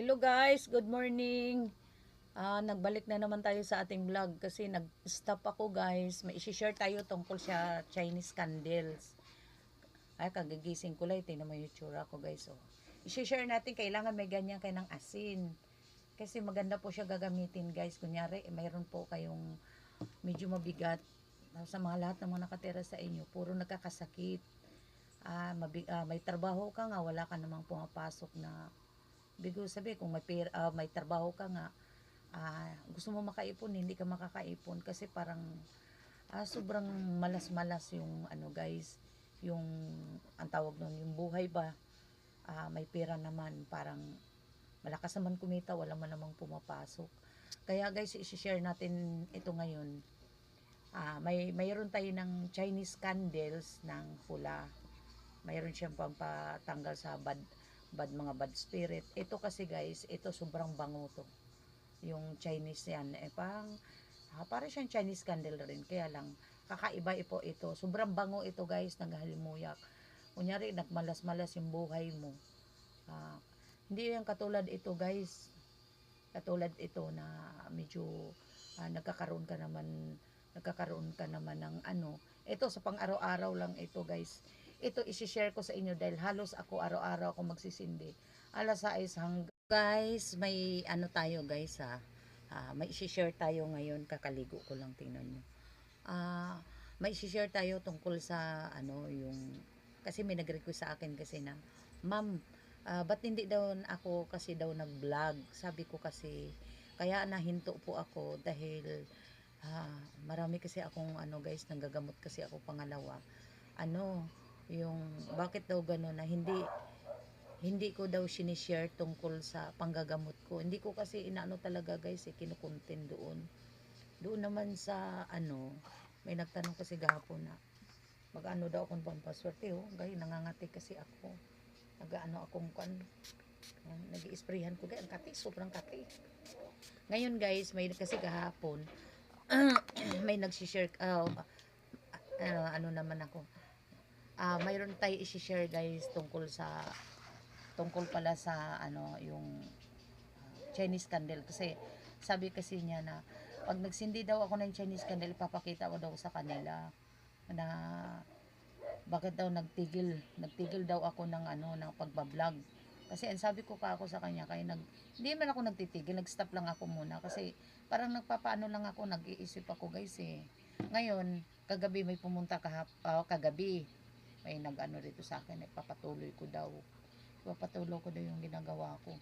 Hello guys, good morning. Nagbalik na naman tayo sa ating vlog kasi nag-stop ako guys. May i-share tayo tungkol sa Chinese candles. Ay, kagigising ko lang. Tingnan mo yung tsura ko guys. Oh. I-share natin, kailangan may ganyan kayo ng asin. Kasi maganda po siya gagamitin guys. Kunyari, mayroon po kayong medyo mabigat. Sa mga lahat ng mga nakatira sa inyo, puro nagkakasakit. May trabaho ka nga, wala ka namang pumapasok na bigo sabi kung may trabaho ka nga, gusto mo makaipon, hindi ka makakaipon kasi parang sobrang malas-malas yung ano guys, yung ang tawag nun, yung buhay ba, may pera naman, parang malakas naman kumita, wala man namang pumapasok. Kaya guys, i-share natin ito ngayon. Mayroon tayo ng Chinese candles ng pula. Mayroon siyang pampatanggal sa mga bad spirit. Ito kasi guys, ito sobrang bango to. Yung Chinese yan, para siyang Chinese candle rin. Kaya lang, kakaiba po ito. Sobrang bango ito guys, naghalimuyak. Kunyari, nagmalas-malas yung buhay mo. Ah, hindi yan katulad ito guys. Katulad ito na medyo nagkakaroon ka naman ng ano. Ito sa pang-araw-araw lang ito guys. Ito isi-share ko sa inyo dahil halos ako araw-araw ako magsisindi. Alas 6 hanggang guys, may ano tayo guys ha. May isi-share tayo ngayon, kakaligo ko lang, tingnan nyo. May isi-share tayo tungkol sa ano yung kasi may nag-request sa akin kasi na ma'am, ba't hindi daw ako kasi daw nag-vlog? Sabi ko kasi kaya nahinto po ako dahil marami kasi akong ano guys, nanggagamot kasi ako pangalawa. Ano, yung bakit daw gano'n na hindi ko daw sinishare tungkol sa panggagamot ko. Hindi ko kasi inaano talaga guys, kinukontent doon. Doon naman sa ano, may nagtanong kasi gahapon na mag-ano daw akong pampaswerte oh. Gaya nangangati kasi ako. Nag-ano akong kan, nag-i-sprayhan ko gaya ang kati, sobrang kati. Ngayon guys, may kasi kahapon may nag-share ano naman ako. Mayroon tayo i-share guys tungkol pala sa ano yung Chinese candle kasi sabi kasi niya na pag nagsindi daw ako ng Chinese candle ipapakita ko daw sa kanila na bakit daw nagtigil daw ako ng ano ng pagba-vlog kasi ang sabi ko pa ako sa kanya kaya hindi man ako nagtitigil, nag-stop lang ako muna kasi parang nagpapaano lang ako, nag-iisip ako guys eh. Ngayon kagabi may pumunta kagabi may nag-ano rito sa akin, ipapatuloy ko daw yung ginagawa ko.